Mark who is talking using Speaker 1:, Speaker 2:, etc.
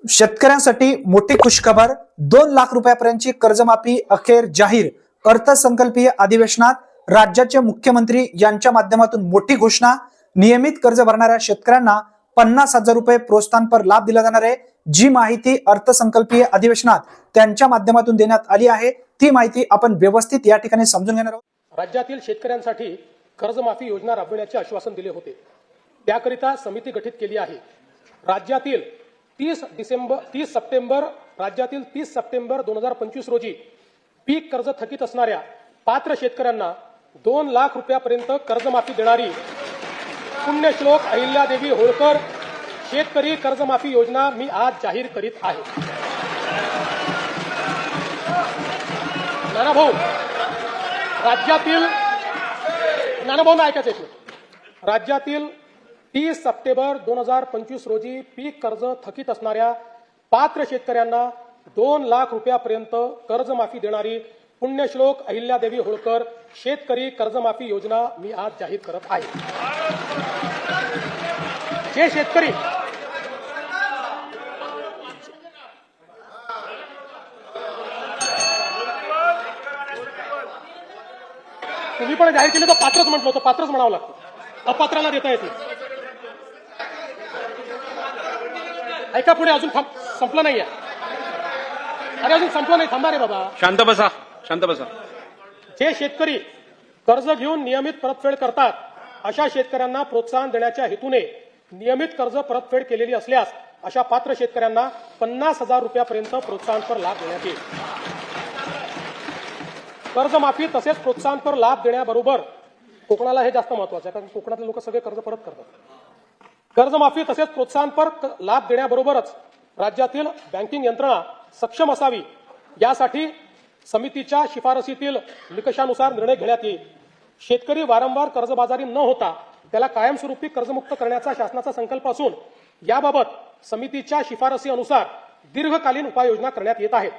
Speaker 1: शेतकऱ्यांसाठी मोठी खुशखबर 2 लाख रुपयापर्यंतची कर्जमाफी अखेर जाहीर। अर्थसंकल्पीय अधिवेशनात राज्याचे मुख्यमंत्री यांच्या माध्यमातून मोठी घोषणा। नियमित कर्ज भरणाऱ्या शेतकऱ्यांना 50,000 रुपये प्रोत्साहनपर लाभ दिला जाणार आहे। जी माहिती अर्थसंकल्पीय अधिवेशनात त्यांच्या माध्यमातून देण्यात आली आहे ती माहिती आपण व्यवस्थित या ठिकाणी समजून घेणार आहोत।
Speaker 2: राज्यातील शेतकऱ्यांसाठी कर्जमाफी योजना राबविण्याचे आश्वासन दिले होते, त्याकरिता समिती गठीत केली आहे। राज्यातील 30 सप्टेंबर 2025 रोजी पीक कर्ज थकीत असणाऱ्या पात्र शेतकऱ्यांना 2 लाख रुपयापर्यंत कर्जमाफी देणारी पुण्यश्लोक अहिल्यादेवी होळकर शेतकरी कर्जमाफी योजना मी आज जाहीर करीत आहे। नानाभाऊ, राज्यातील 30 सप्टेंबर 2025 रोजी पीक कर्ज थकीत असणाऱ्या पात्र शेतकऱ्यांना 2 लाख रुपयापर्यंत कर्जमाफी देणारी पुण्यश्लोक अहिल्यादेवी होळकर शेतकरी कर्जमाफी योजना मी आज जाहीर करत आहे। जे शेतकरी तुम्ही पण जाहीर केले तर पात्रच म्हटलं होतं, पात्रच म्हणावं लागतं, अपात्राला देता येते। ऐका पुढे, अजून संपलं नाहीये। अरे अजून संपलं नाही, थांबा रे बाबा,
Speaker 3: शांत बसा, शांत बसा।
Speaker 2: जे शेतकरी कर्ज घेऊन नियमित परतफेड करतात अशा शेतकऱ्यांना प्रोत्साहन देण्याच्या हेतूने नियमित कर्ज परतफेड केलेली असल्यास अशा पात्र शेतकऱ्यांना 50,000 रुपयापर्यंत प्रोत्साहनपर लाभ देण्यात येईल। कर्जमाफी तसेच प्रोत्साहनपर लाभ देण्याबरोबर कोकणाला हे जास्त महत्वाचं आहे, कारण कोकणातले लोक सगळे कर्ज परत करतात। कर्जमाफी तसेच प्रोत्साहनपर लाभ देण्याबरोबरच राज्यातील बँकिंग यंत्रणा सक्षम असावी यासाठी समितीच्या शिफारसीतील निकषानुसार निर्णय घेण्यात येईल। शेतकरी वारंवार कर्जबाजारी न होता त्याला कायमस्वरूपी कर्जमुक्त करण्याचा शासनाचा संकल्प असून याबाबत समितीच्या शिफारसी अनुसार दीर्घकालीन उपाययोजना करण्यात येत आहेत।